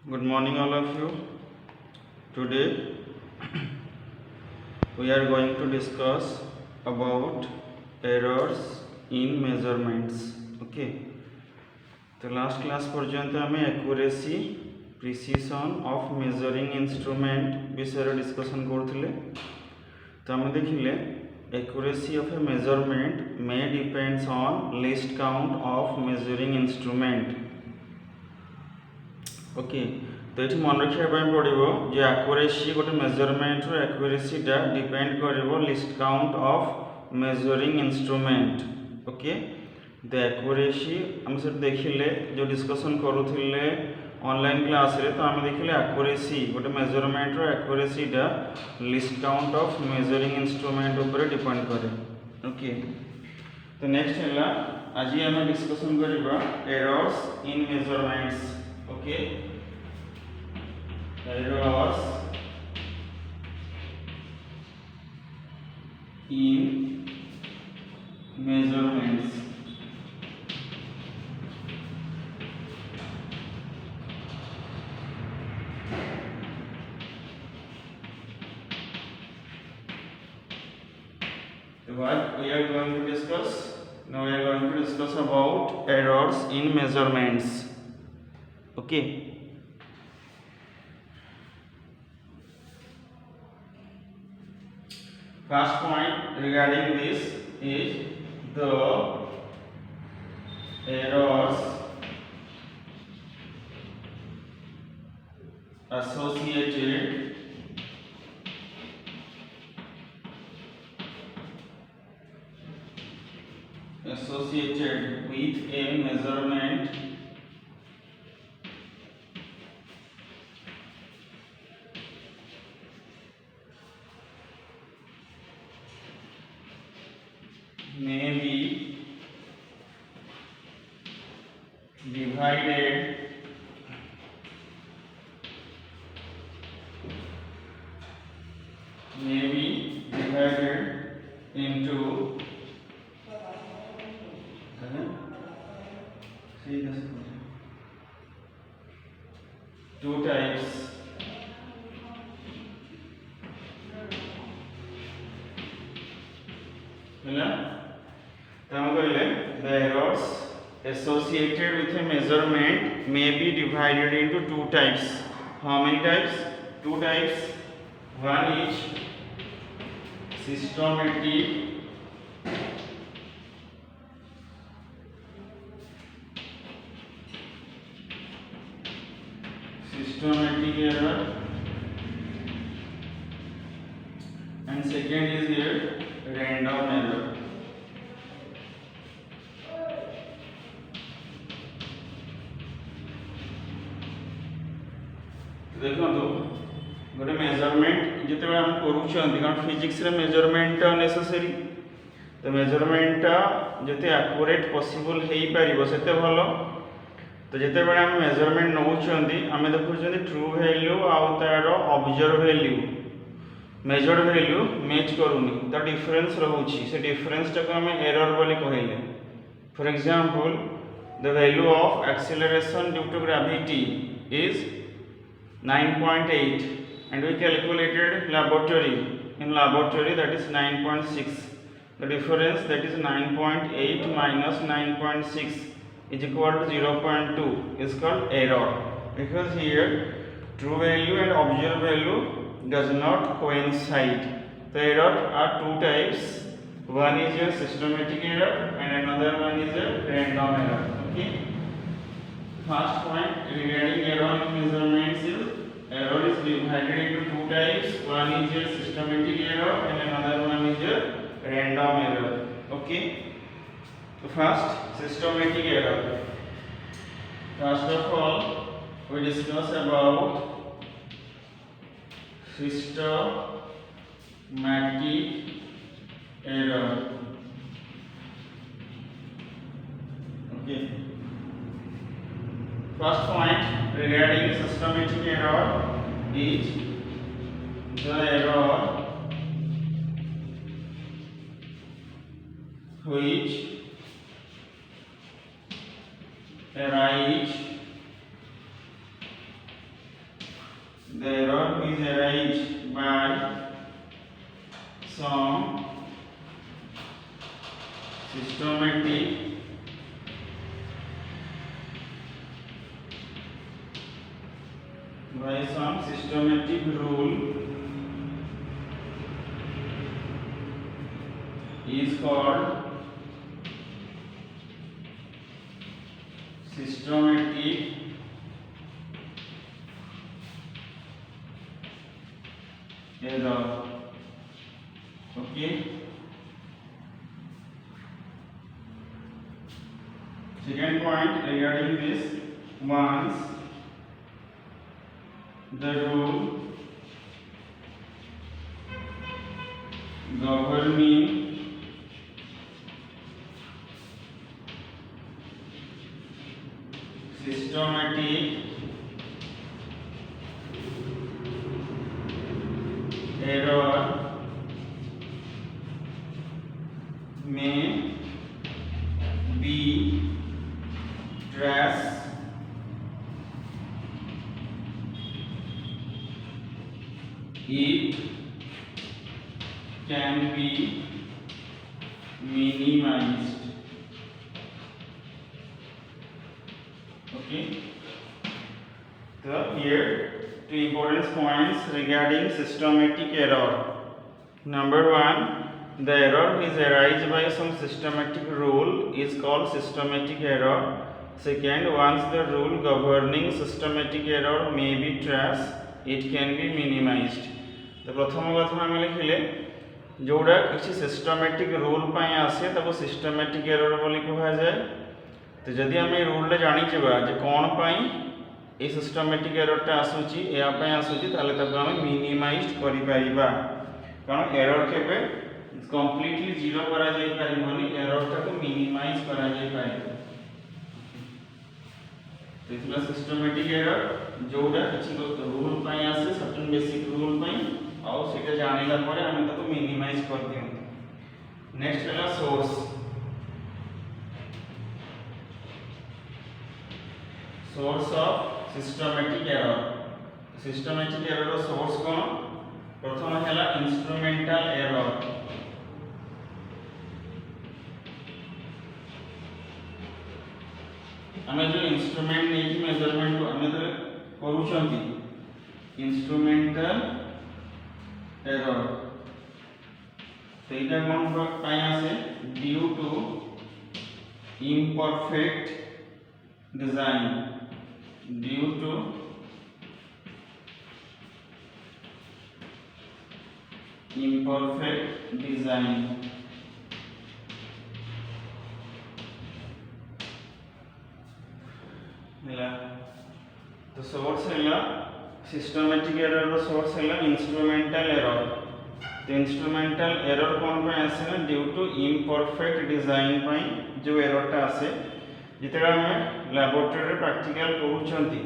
Good morning, all of you. Today we are going to discuss about errors in measurements. Okay. तो last class पर्यंत आम accuracy precision of measuring instrument विषय discussion करुले। तो आम देखिले accuracy of A measurement may depends on list count of measuring instrument. Okay, तो ये मन रखा पड़ो जे एक्यूरेसी गोटे मेजरमेंट एक्यूरेसीटा डिपेंड कर list count of measuring instrument. Okay, तो एक्यूरेसी आम सब देखिले जो डिस्कशन करुले ऑनलाइन क्लास रे। तो आम देखिले एक्यूरेसी गोटे मेजरमेंट एक्यूरेसीटा least count of measuring instrument ऊपर डिपेंड करे। ओके, तो नेक्स्ट है आज आम डिस्कशन करबा errors in measurements. Okay, errors in measurements। So what we are going to discuss? Now we are going to discuss about errors in measurements। Okay, first point regarding this is the errors associated with a measurement may be divided into two types। the errors associated with a measurement may be divided into two types। How many types? Two types। One is systematic error, and second is here random error। देखो गोटे measurement जो आम कर physics measurement necessary. तो measurement जिते accurate possible हो पार से भल। तो जिते बड़े आम मेजरमेंट नौ आम देखुं ट्रू वैल्यू आउ तार observe value measured value match करूनी तो डिफरेंस रोचे से डिफरेंस टाक आम एरर बोली कहले। For example the value of acceleration due to gravity is 9.8 and we calculated laboratory that is 9.6। the difference that is 9.8 minus 9.6 is equal to 0.2 is called error, because here true value and observed value does not coincide। the error are two types, one is a systematic error and another one is a random error। Okay, first point regarding error in measurements is error is divided into two types, one is a systematic error and another one is a random error। Okay, so first systematic error। First of all we discuss about systematic error। Okay, first point regarding systematic error is the error which arise the error is arise by some systematic rule is called systematic error. Okay. Second point regarding this, once the rule governing systematic error may be traced it can be minimized. Okay, so here two important points regarding systematic error. Number one, the error is arise by some systematic rule is called systematic error. Second, once the rule governing systematic error may be traced, it can be minimized. तो प्रथम कथा आम लिखिले जोड़ा किसी systematic rule पाई आसे ताको systematic error बोली कहा जाए. तो जदि आम रूल जानी जे कौन पाई ए सिस्टमेटिक एररटा आसुची या पाई आसुची ताले ताको आम मिनिमाइज करि परिबा. कारण एरर केबे कंप्लीटली जीरो करा जाय परिबोनी, एररटा को मिनिमाइज करा जाय परिबो. तो इतला सिस्टमेटिक एरर जोड़ा किसी रूल पाई आसे सर्टेन बेसिक रूल पाई और सेटा जानिला परे हम ताको मिनिमाइज कर दियौ. नेक्स्ट है source. Source of systematic error. Systematic error रो सोर्स कोन? प्रथम है इंस्ट्रूमेंटल एरर. आमे जो इंस्ट्रूमेंट नहीं कि मेजरमेंट को आमे तो करूछंती इंस्ट्रूमेंटल एरर. तो इटा कोन पाई आसे due to imperfect design. Due to imperfect design. तो सोर्स है सिस्टमेटिक एरर रो सोर्स है इंस्ट्रूमेंटल एरर. तो इंस्ट्रूमेंटल एरर कौन पे आसे ना ड्यू टू इम्परफेक्ट डिजाइन पाई जो एररटा आसे जिते आम लैबोरेटरी प्रैक्टिकल करूछंती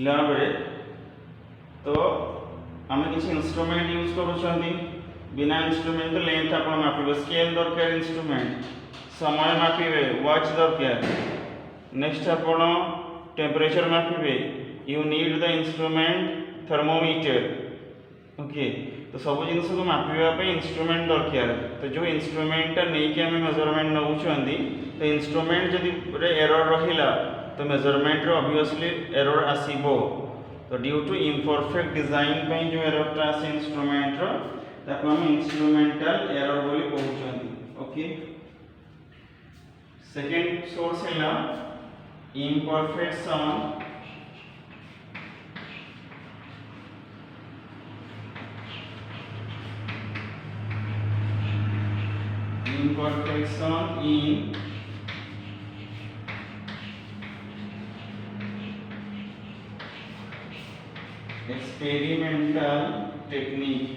लैब रे. तो आम किसी इंस्ट्रूमेंट यूज करूछंती बिना इंस्ट्रूमेंट लेंथ आपण मापिबे स्केल दरकार इंस्ट्रूमेंट समय मापिबे वॉच दरकार. नेक्स्ट आपण टेम्परेचर मापिबे you need the instrument thermometer. Okay, तो सब जिनस को मापिबा पे इंस्ट्रूमेंट दरकार. तो जो इंस्ट्रूमेंट नहीं कि आम मेजरमेंट नौछंती तो इंस्ट्रूमेंट जदि एरर रहिला तो मेजरमेंट रो ऑब्वियसली एरर आसीबो. तो ड्यू टू इम्परफेक्ट डिजाइन पे जो एररटा आसे इंस्ट्रूमेंट रो ताको हम इंस्ट्रूमेंटल एरर बोली कहउछंती. ओके, सेकंड सोर्स है imperfection in experimental technique.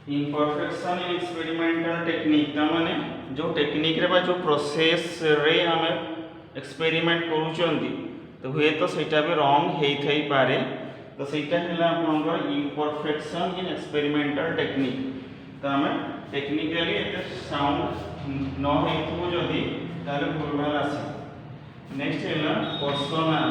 imperfection in experimental technique ता माने जो टेक्निक रे बा जो प्रोसेस रे हम एक्सपेरिमेंट करूचंदी तो हुए तो सेटा भी रॉन्ग हेई थई पारे. तो सेटा हला आपनकर imperfection in experimental technique. तो हम टेक्निकली एते साउंड न हेतु जदि ताले भूल भाल आसे। नेक्स्ट हैला पर्सोनाल।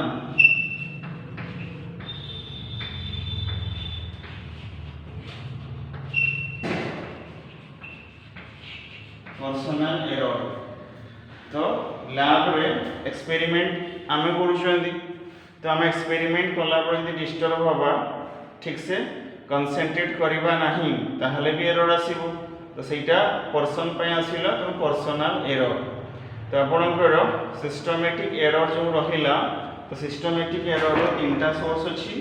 पर्सोनाल एरर तो लैब रे एक्सपेरिमेंट आमे करूछंदी तो आमे एक्सपेरिमेंट कला पर यदि डिस्टर्ब हवा ठीक से कंसंट्रेट करिबा नाही ताहले भी एरर आसीबो तो सेटा पर्सन पय आसीला तो पर्सोनाल एरर। तो आपनकर सिस्टमैटिक एरर जो रहिला तो सिस्टमैटिक एरर रो तीनटा सोर्स अछि।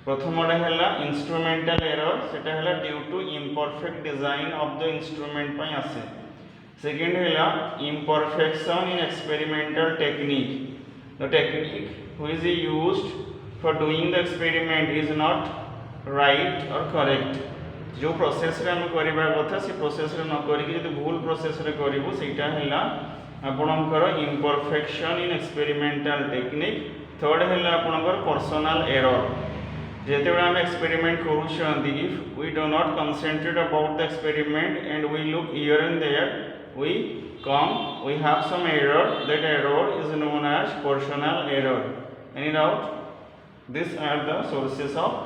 प्रथमटा हैला इंस्ट्रूमेंटल एरर सेटा हैला due to imperfect design of the instrument पय आसे। सेकेंड हैला imperfection in experimental technique. The technique which is used for doing the experiment is not right or correct. जो process रे हम करिबा कथा से प्रोसेस रे न करी कि जदि भूल प्रोसेस रे करिवो सेटा हैला आपनकर imperfection in experimental technique. Third हैला आपनकर पर्सनल एरर जेतेबेला हम एक्सपेरिमेंट करूछंदी if we do not concentrate about the experiment and we look here and there we have some error. That error is known as personal error. Any doubt? These are the sources of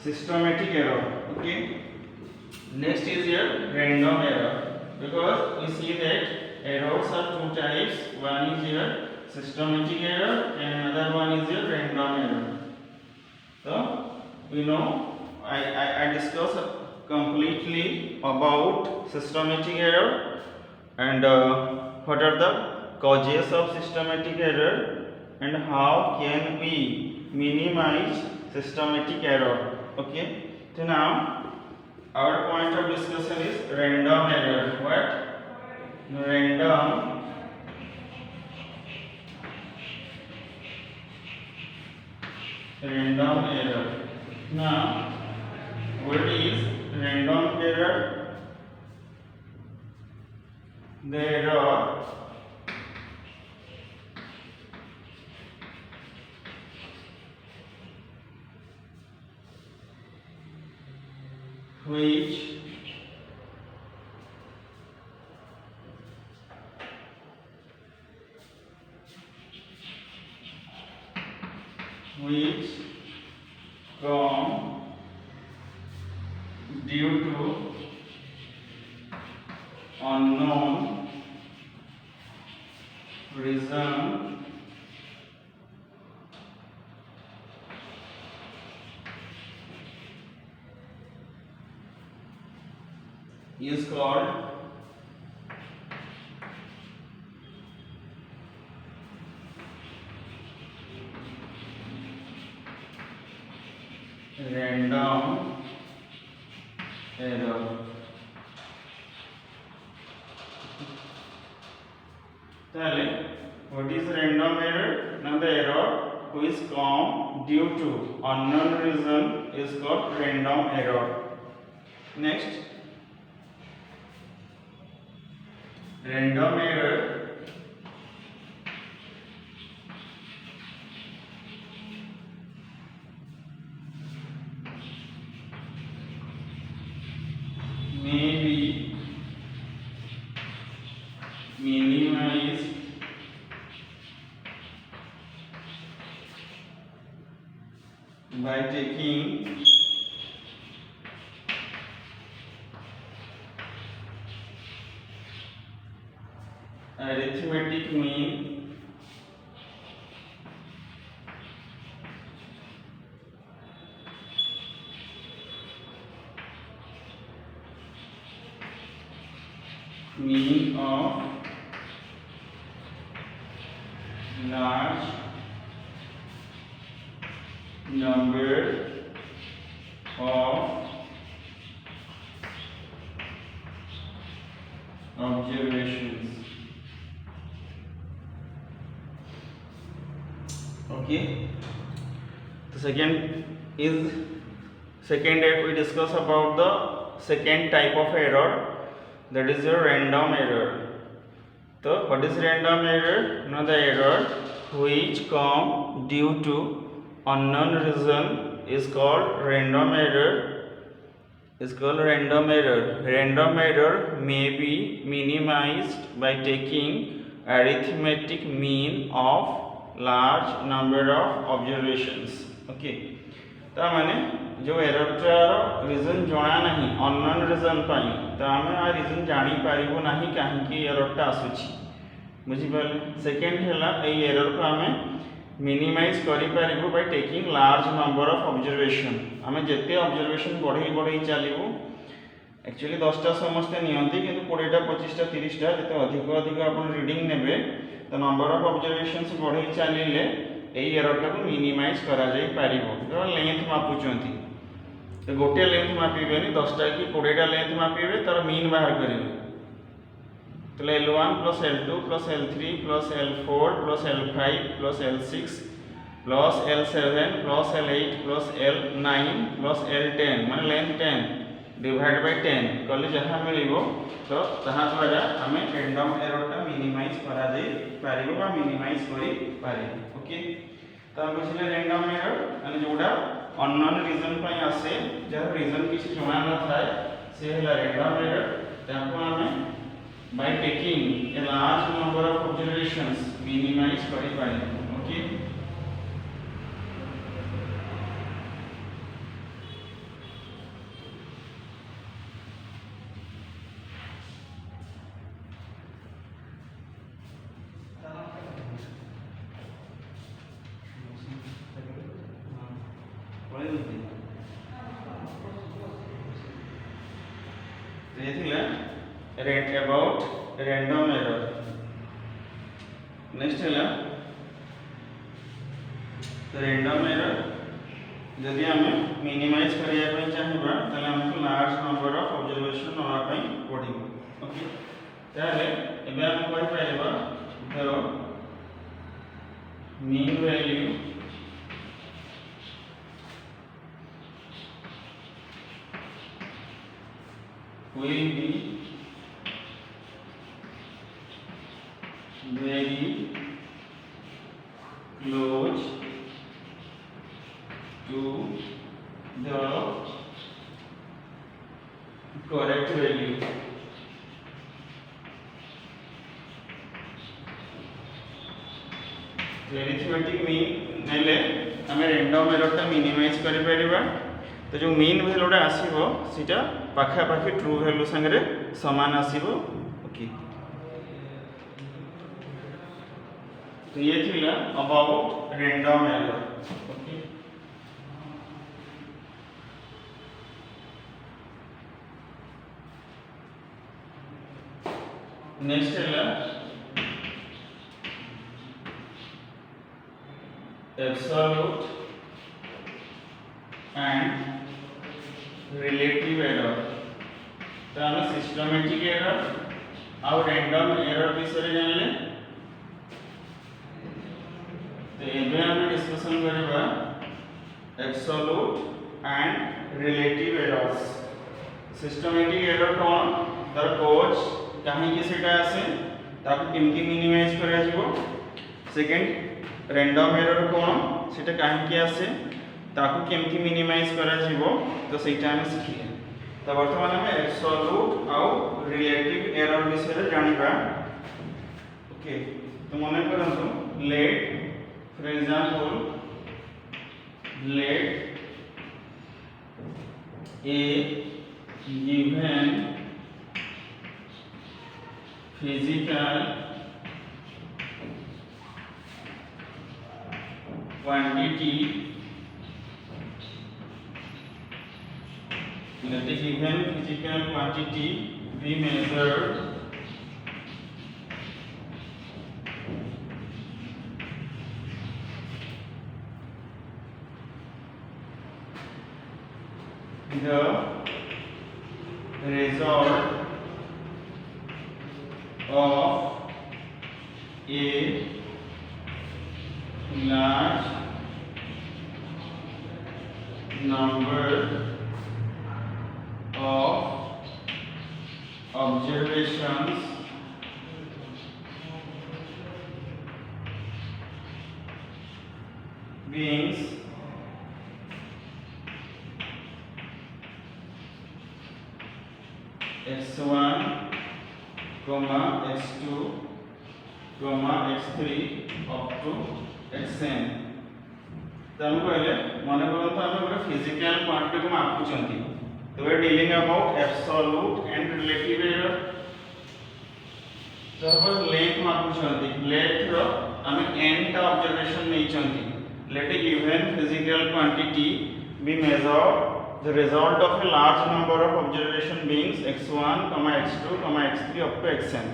systematic error. Okay. Next is here random error, because we see that errors are two types. One is here systematic error and another one is here random error. So we know I discussed completely about systematic error and what are the causes of systematic error and how can we minimize systematic error. Okay, so now our point of discussion is random error. What? Random error. Now what is random error? The error which come due to unknown reason is called random error. What is random error? Now the error which come due to unknown reason is called random error. Next, random error may be minimized by taking arithmetic mean of large number of observations. Okay, the second we discuss about the second type of error, that is a random error. So what is random error? Now the error which come due to unknown reason is called random error. is called random error. Random error may be minimized by taking arithmetic mean of large number of observations. Okay. ता माने जो error टार reason जणा नाही unknown reason पाई ता हमें आ reason जानी पारिबो नाही काहे कि एरर टा आसुची बुझी पाले सेकंड हैला ए एरर को हमें मिनिमाइज करि पारिबो by taking large number of observation हमें जेते ऑब्जर्वेशन बढ़ई बढ़ई चलिबो एक्चुअली 10 टा समस्त नियंती किंतु 20 टा 25 टा 30 टा जेते अधिक अधिक आपण रीडिंग नेबे तो नंबर ऑफ ऑब्जर्वेशंस बढ़ई चलिले एई एरर टा को मिनिमाइज करा जाई पारिबो तो लेंथ मापुचंती तो गोटे लेंथ मापिबेनी 10 टा कि 20 टा लेंथ मापिबे तार मीन बाहर करिवे तो L1 plus L2 plus L3 plus L4 plus L5 plus L6 plus L7 plus L8 plus L9 plus L10 माने लेंथ 10 डिवाइड बाय 10 कले जहा मिलिबो तो तहा द्वारा हमें रैंडम एरर टा मिनिमाइज करा जाई पारिबो बा मिनिमाइज करि पारिबो ओके तो बुझिले रैंडम एरर माने जोडा अननोन रीजन पई आसे जहा रीजन किछि जणा न थाए से हला रैंडम एरर ताको हमें by taking a large number of observations minimize kari paribo okay about random error next है तो रैंडम एरर जदि हमें मिनिमाइज करिया पई चाहिबा तले हमको लार्ज नंबर ऑफ ऑब्जर्वेशन नवा पई पडिबो ओके ताले एबे हम कहि पाइबा the mean value will be very close to the correct value. Arithmetic mean नेले हमें रैंडम एरर टा मिनिमाइज करि परिबा तो जो मीन वैल्यूटा आसीबो सीटा पाखा पाखी ट्रू वैल्यू संगे समान आसीबो ओके तो ये थिला about random error okay next हैला एब्सोल्यूट एंड रिलेटिव एरर तो हम सिस्टमैटिक एरर और रैंडम एरर विषय जानले तो एबे हम डिस्कशन करबा absolute and relative errors systematic error कोन तार कोज काहे कि सेटा आसे ताको केमती मिनिमाइज करा जिवो सेकंड रैंडम एरर कोन सेटा काहे कि आसे ताको केमती मिनिमाइज करा जिवो तो सेटा हम सिखिले तो वर्तमान हम एब्सोल्यूट और रिलेटिव एरर विषय जानिबा ओके तो मने करंतु let for example let a given physical quantity let a given physical quantity be measured the result of a large number of observations beings x1 comma x2 comma x3 up to xn। तो हम कहले माने करंतु हम गोटे physical quantity को मापुचंती, तो we are dealing about absolute and relative error. Suppose length मापुचंती, लेंथ रो हम n टा ऑब्जर्वेशन नै चंती, let a given physical quantity be measured the result of a large number of observation beings x1 x2 x3 up to xn।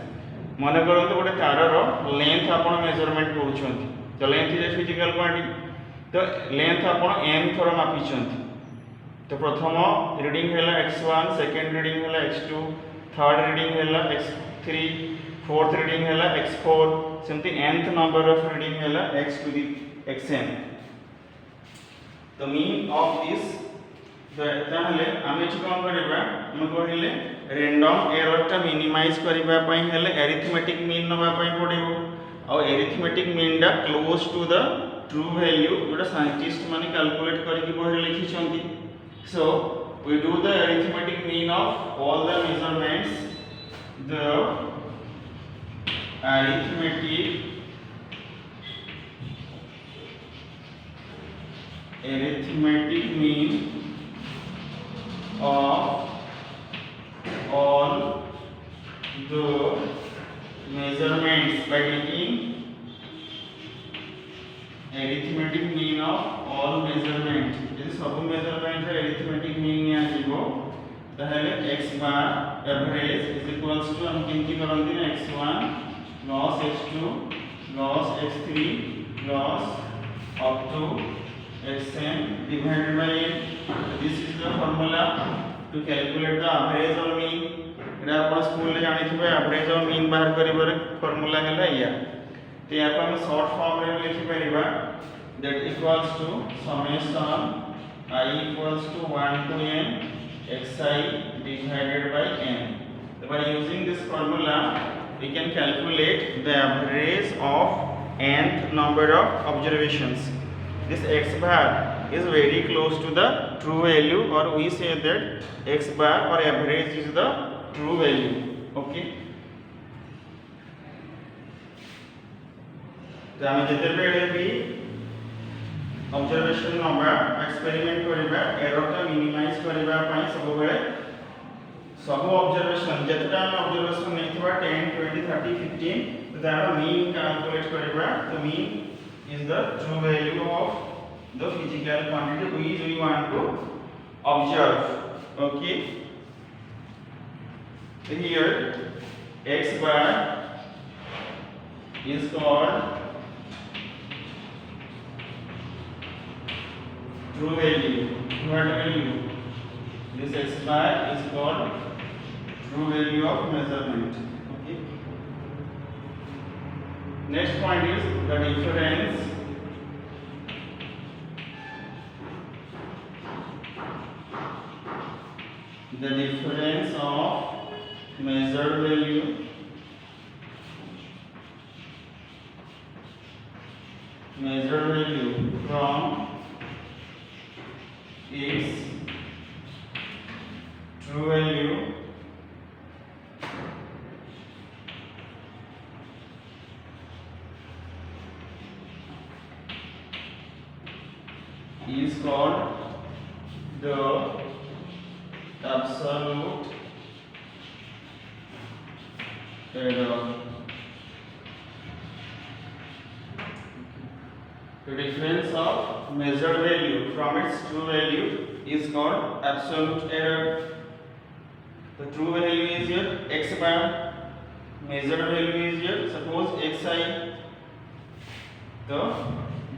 माने करंतु गोटे तार रो लेंथ आपण मेजरमेंट करूछंती, तो length is a physical quantity, तो लेंथ आपण m थर मापिचंती। तो प्रथम रीडिंग हैला x1, सेकंड रीडिंग हैला x2, थर्ड रीडिंग हैला x3, फोर्थ रीडिंग हैला x4, सेमती nth नंबर ऑफ रीडिंग हैला x टू द xn। तो मीन ऑफ दिस ताहले आमे छि कोन करबा, हम कहिले रैंडम एरर टा मिनिमाइज करबा पई हेले अरिथमेटिक मीन नबा पई पड़िबो, और अरिथमेटिक मीन डा close to the true value जोटा साइंटिस्ट माने कैलकुलेट करके बहरे लिखि छंती। So we do the arithmetic mean of all the measurements, the arithmetic mean of all the measurements by taking arithmetic mean of all measurements। यदि सब measurement रे arithmetic mean निया जीवो ताहले x bar average is equals to हम किंती करंती ना x1 plus x2 plus x3 plus up to xn divided by n। This is the formula to calculate the average or mean. एटा आपण स्कूल रे जानि थिबे एवरेज और मीन बाहर करिबार formula हैला या, तो या को हम शॉर्ट फॉर्म रे लिखि परिबा, that equals to summation I equals to 1 to n xi divided by n। So by using this formula we can calculate the average of nth number of observations। This x bar is very close to the true value, or we say that x bar or average is the true value। Okay, तो हम जते बेले भी observation नबा experiment करबा error का minimise करबा पई सब बेले सब ऑब्जर्वेशन जतटा हम ऑब्जर्वेशन नैथिबा 10 20 30 15 तो तार मीन कैलकुलेट करबा। तो mean is the true value of the physical quantity which we want to observe। Okay, so here x bar is called true value। What value? This x bar is called true value of measurement। Okay, next point is the difference of measured value from its true value is called the absolute error। The difference of measured value from its true value is called absolute error। The true value is your x bar, measured value is your suppose xi, the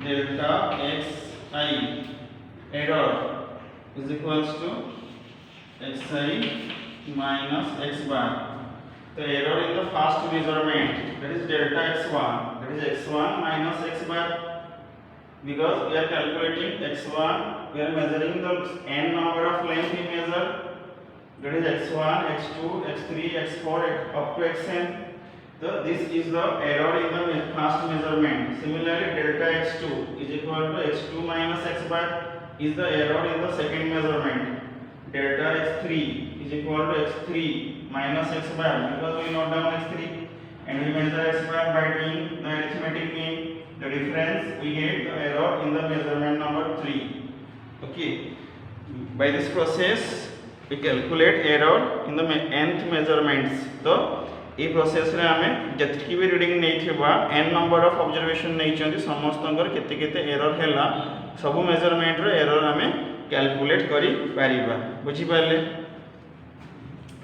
delta xi error is equals to xi minus x bar। The error in the first measurement, that is delta x1, that is x1 minus x bar, because we are calculating x1, we are measuring the n number of length we measure, that is x1 x2 x3 x4 up to xn। So this is the error in the first measurement। Similarly delta x2 is equal to x2 minus x bar is the error in the second measurement, delta x3 is equal to x3 minus x bar, because we note down x3 and we measure x bar by doing the arithmetic mean. The difference we get the error in the measurement number 3. Okay, by this process we calculate error in the nth measurements. तो a process रे आमे जतकी भी reading नै थिबा n number of observation नै चंदी समस्तंकर केते केते error हैला सब मेजरमेंट रो एरर आमे कैलकुलेट करि पारिबा, बुझी पारले।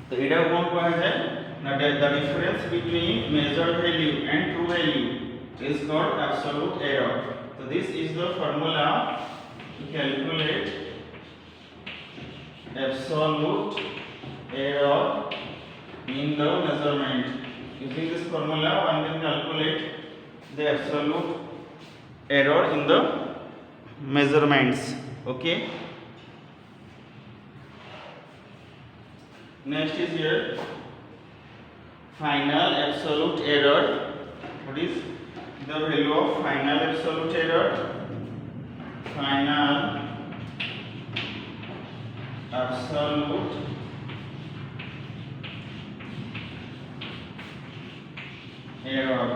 तो एडा कोन कहै छै ना, the difference between measured value and true value is called absolute error. So this is the formula to calculate absolute error in the measurement. Using this formula one can calculate the absolute error in the measurements. Okay, next is here final absolute error. What is the value of final absolute error? Final absolute error.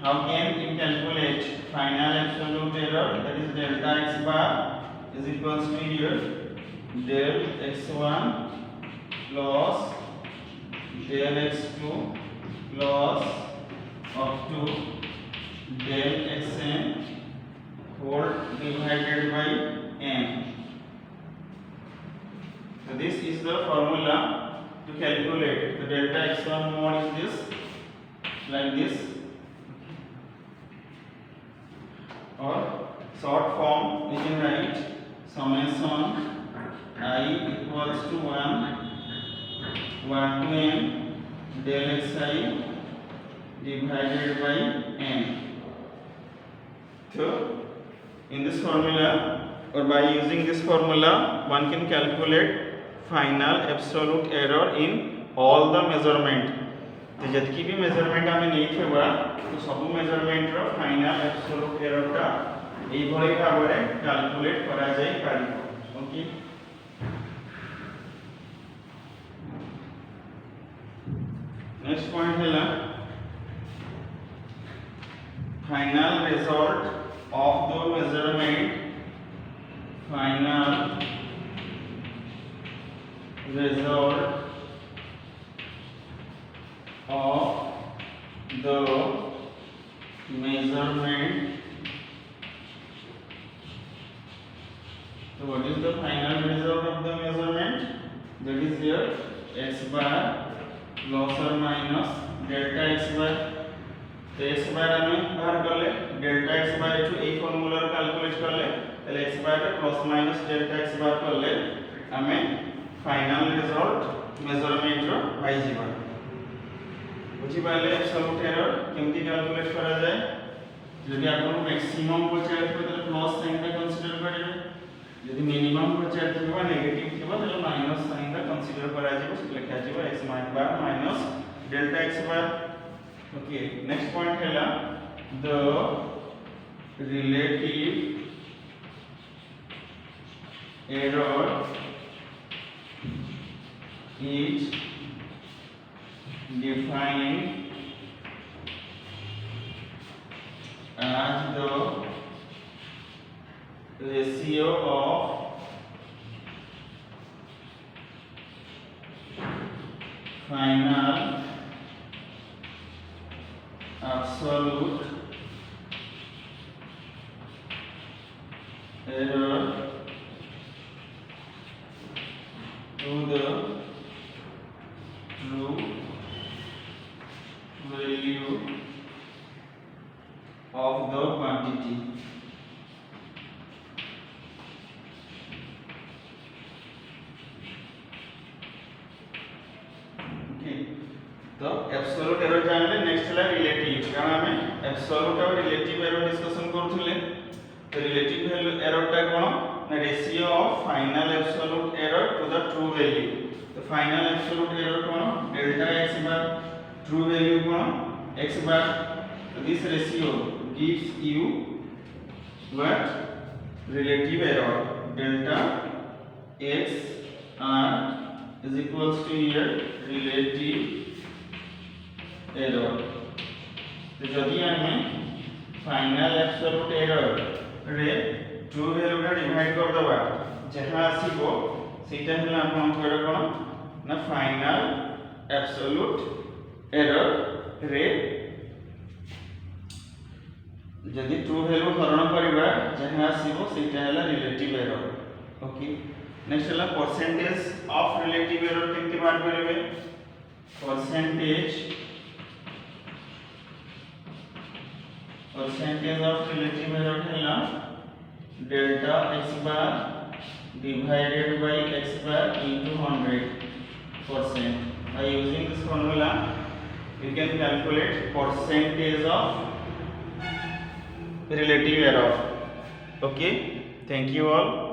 How can you calculate final absolute error? That is delta x bar is equals to here del x1 plus del x2 plus up to del xn whole divided by n. So this is the formula to calculate the delta x1 mod is this, like this, or short form we can write summation I equals to 1 to n del xi divided by n. So in this formula, or by using this formula, one can calculate final absolute error in all the measurement. तो जतकी भी measurement आमे नै थेबा तो सब measurement रो final absolute error टा एई भली भाबरे calculate करा जाय पारिबो। ओके, नेक्स्ट पॉइंट हैला final result of the measurement. Final result of the measurement. So what is the final result of the measurement? That is here x bar plus or minus delta x bar. तो x bar हमें बाहर कर ले, delta x bar to a formula calculate कर ले, तो x bar plus minus delta x bar कर ले, हमें फाइनल रिजल्ट मेजरमेंट रो पाई जिबा। बुझी पाले एब्सोल्यूट एरर केमती कैलकुलेट करा जाय। यदि आपन मैक्सिमम पचार तो प्लस साइन का कंसीडर करिवे, यदि मिनिमम पचार थिबा नेगेटिव थिबा तो माइनस साइन का कंसीडर करा जिवो, लिखा जिवो x बार माइनस डेल्टा x बार। Okay, next point है ला the relative error is defined as the ratio of final absolute error to the true value of the quantity. तो एब्सोल्यूट एरर जानले next है relative, कारण हमें एब्सोल्यूट और relative error discussion करथुले। तो relative error टा कोन ना ratio of final absolute error to the true value. तो फाइनल एब्सोल्यूट एरर कोन delta x bar, true value कोन x बार। तो this ratio gives you what relative error delta x r is equals to here relative error. तो जदि आमे final absolute error रे true value रे divide कर दबा जहां आसीबो सेटा हला आपन कर कोन ना फाइनल एब्सोल्यूट एरर रे जदि ट्रू वैल्यू हरण करबा जहां आसीबो सेटा हला रिलेटिव एरर. ओके नेक्स्ट हला परसेंटेज ऑफ रिलेटिव एरर केमति बात करबे. परसेंटेज of relative error है delta x bar divided by x bar into 100%. By using this formula we can calculate percentage of relative error. Okay, thank you all.